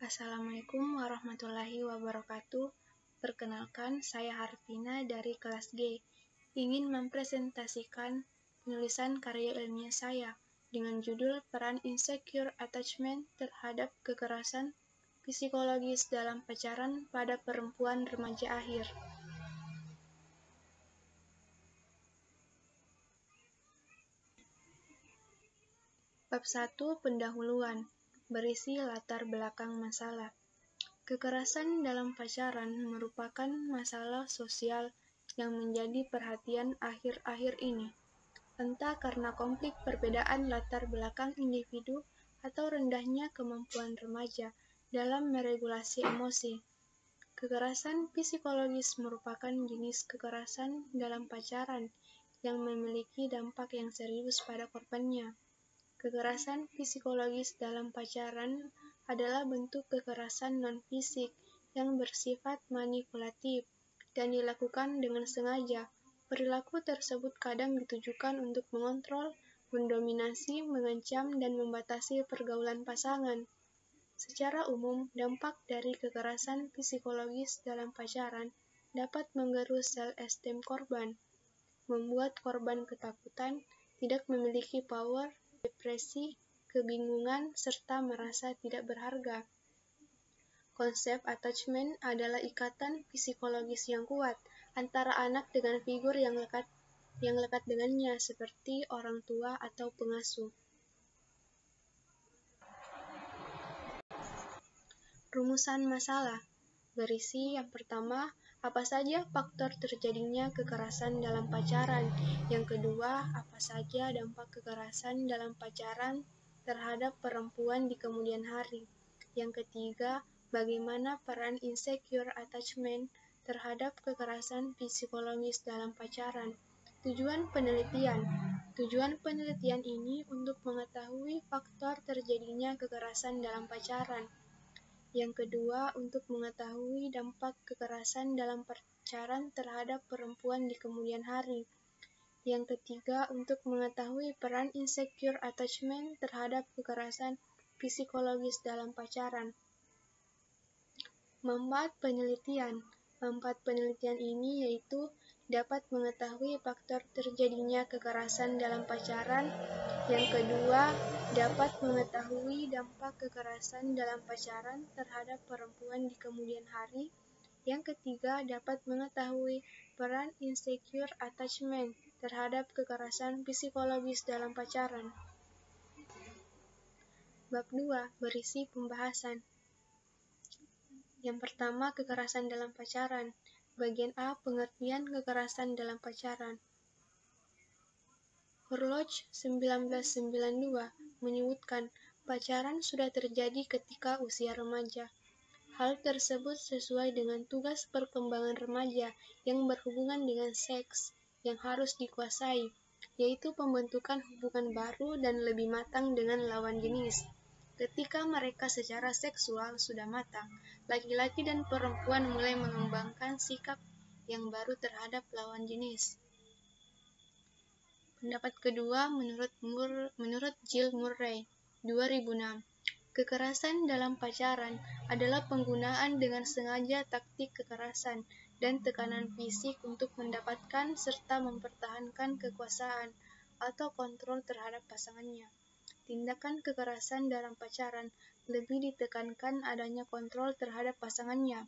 Assalamualaikum warahmatullahi wabarakatuh. Perkenalkan, saya Harvina dari kelas G. Ingin mempresentasikan penulisan karya ilmiah saya dengan judul Peran Insecure Attachment terhadap Kekerasan Psikologis dalam Pacaran pada Perempuan Remaja Akhir. Bab 1. Pendahuluan. Berisi latar belakang masalah. Kekerasan dalam pacaran merupakan masalah sosial yang menjadi perhatian akhir-akhir ini, entah karena konflik perbedaan latar belakang individu atau rendahnya kemampuan remaja dalam meregulasi emosi. Kekerasan psikologis merupakan jenis kekerasan dalam pacaran yang memiliki dampak yang serius pada korbannya. Kekerasan psikologis dalam pacaran adalah bentuk kekerasan non-fisik yang bersifat manipulatif dan dilakukan dengan sengaja. Perilaku tersebut kadang ditujukan untuk mengontrol, mendominasi, mengancam, dan membatasi pergaulan pasangan. Secara umum, dampak dari kekerasan psikologis dalam pacaran dapat menggerus self-esteem korban, membuat korban ketakutan, tidak memiliki power, depresi, kebingungan, serta merasa tidak berharga. Konsep attachment adalah ikatan psikologis yang kuat antara anak dengan figur yang lekat dengannya, seperti orang tua atau pengasuh. Rumusan masalah berisi yang pertama, apa saja faktor terjadinya kekerasan dalam pacaran. Yang kedua, apa saja dampak kekerasan dalam pacaran terhadap perempuan di kemudian hari. Yang ketiga, bagaimana peran insecure attachment terhadap kekerasan psikologis dalam pacaran. Tujuan penelitian. Tujuan penelitian ini untuk mengetahui faktor terjadinya kekerasan dalam pacaran. Yang kedua, untuk mengetahui dampak kekerasan dalam pacaran terhadap perempuan di kemudian hari. Yang ketiga, untuk mengetahui peran insecure attachment terhadap kekerasan psikologis dalam pacaran. Manfaat penelitian. Manfaat penelitian ini yaitu dapat mengetahui faktor terjadinya kekerasan dalam pacaran. Yang kedua, dapat mengetahui dampak kekerasan dalam pacaran terhadap perempuan di kemudian hari. Yang ketiga, dapat mengetahui peran insecure attachment terhadap kekerasan psikologis dalam pacaran. Bab 2. Berisi pembahasan. Yang pertama, kekerasan dalam pacaran. Bagian A. Pengertian kekerasan dalam pacaran. Horloge 1992 menyebutkan pacaran sudah terjadi ketika usia remaja. Hal tersebut sesuai dengan tugas perkembangan remaja yang berhubungan dengan seks yang harus dikuasai, yaitu pembentukan hubungan baru dan lebih matang dengan lawan jenis. Ketika mereka secara seksual sudah matang, laki-laki dan perempuan mulai mengembangkan sikap yang baru terhadap lawan jenis. Pendapat kedua menurut Jill Murray, 2006. Kekerasan dalam pacaran adalah penggunaan dengan sengaja taktik kekerasan dan tekanan fisik untuk mendapatkan serta mempertahankan kekuasaan atau kontrol terhadap pasangannya. Tindakan kekerasan dalam pacaran lebih ditekankan adanya kontrol terhadap pasangannya.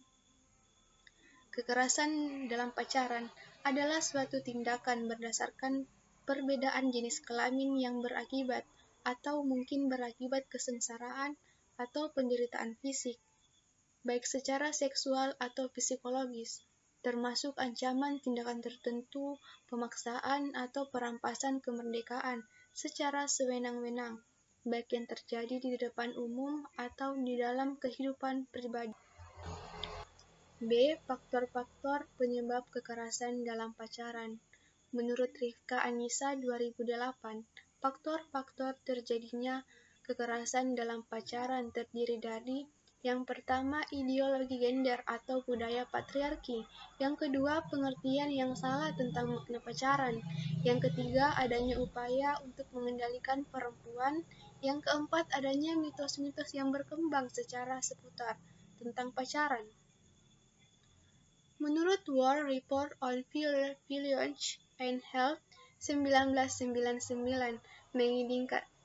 Kekerasan dalam pacaran adalah suatu tindakan berdasarkan perbedaan jenis kelamin yang berakibat atau mungkin berakibat kesengsaraan atau penderitaan fisik, baik secara seksual atau psikologis, termasuk ancaman tindakan tertentu, pemaksaan atau perampasan kemerdekaan secara sewenang-wenang, baik yang terjadi di depan umum atau di dalam kehidupan pribadi. B. Faktor-faktor penyebab kekerasan dalam pacaran. Menurut Rifka Anissa 2008, faktor-faktor terjadinya kekerasan dalam pacaran terdiri dari yang pertama, ideologi gender atau budaya patriarki. Yang kedua, pengertian yang salah tentang makna pacaran. Yang ketiga, adanya upaya untuk mengendalikan perempuan. Yang keempat, adanya mitos-mitos yang berkembang secara seputar tentang pacaran. Menurut World Report on Village and Health 1999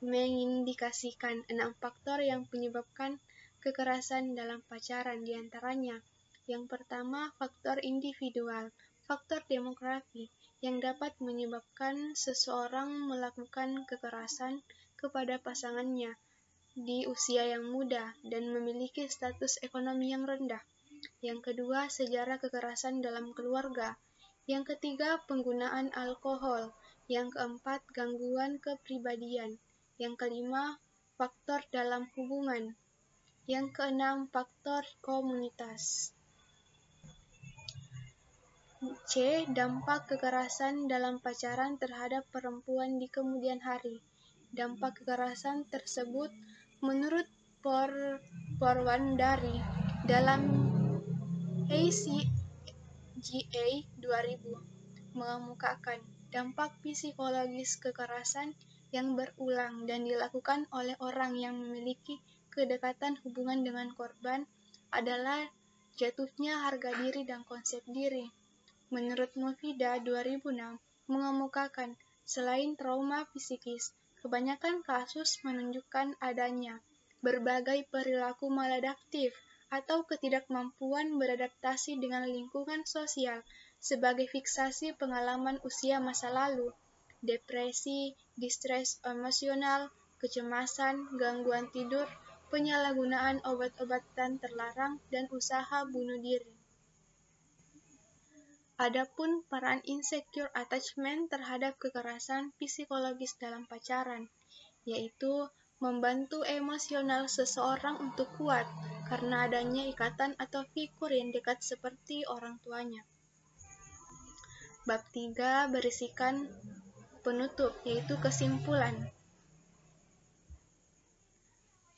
mengindikasikan 6 faktor yang menyebabkan kekerasan dalam pacaran, diantaranya. Yang pertama, faktor individual, faktor demografi, yang dapat menyebabkan seseorang melakukan kekerasan kepada pasangannya di usia yang muda dan memiliki status ekonomi yang rendah. Yang kedua, sejarah kekerasan dalam keluarga. Yang ketiga, penggunaan alkohol. Yang keempat, gangguan kepribadian. Yang kelima, faktor dalam hubungan. Yang keenam, faktor komunitas. C. Dampak kekerasan dalam pacaran terhadap perempuan di kemudian hari. Dampak kekerasan tersebut menurut Porwandari dalam ACGA 2000 mengemukakan dampak psikologis kekerasan yang berulang dan dilakukan oleh orang yang memiliki kedekatan hubungan dengan korban adalah jatuhnya harga diri dan konsep diri. Menurut Mufida 2006 mengemukakan, selain trauma psikis, kebanyakan kasus menunjukkan adanya berbagai perilaku maladaptif atau ketidakmampuan beradaptasi dengan lingkungan sosial sebagai fiksasi pengalaman usia masa lalu, depresi, distres emosional, kecemasan, gangguan tidur, penyalahgunaan obat-obatan terlarang, dan usaha bunuh diri. Adapun peran insecure attachment terhadap kekerasan psikologis dalam pacaran, yaitu membantu emosional seseorang untuk kuat karena adanya ikatan atau figur yang dekat seperti orang tuanya. Bab 3 berisikan penutup, yaitu kesimpulan.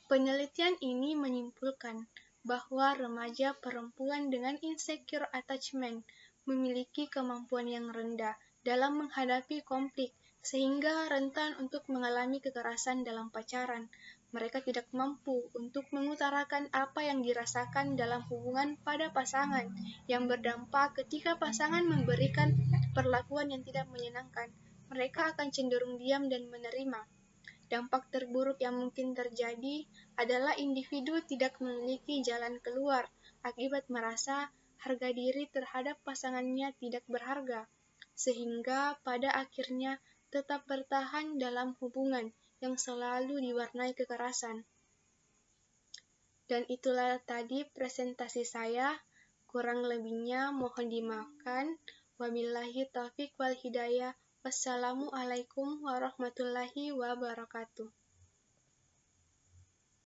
Penelitian ini menyimpulkan bahwa remaja perempuan dengan insecure attachment memiliki kemampuan yang rendah dalam menghadapi konflik, sehingga rentan untuk mengalami kekerasan dalam pacaran. Mereka tidak mampu untuk mengutarakan apa yang dirasakan dalam hubungan pada pasangan, yang berdampak ketika pasangan memberikan perlakuan yang tidak menyenangkan. Mereka akan cenderung diam dan menerima. Dampak terburuk yang mungkin terjadi adalah individu tidak memiliki jalan keluar akibat merasa harga diri terhadap pasangannya tidak berharga, sehingga pada akhirnya tetap bertahan dalam hubungan yang selalu diwarnai kekerasan. Dan itulah tadi presentasi saya, kurang lebihnya mohon dimaafkan. Wabillahi taufiq wal hidayah. Wassalamualaikum warahmatullahi wabarakatuh.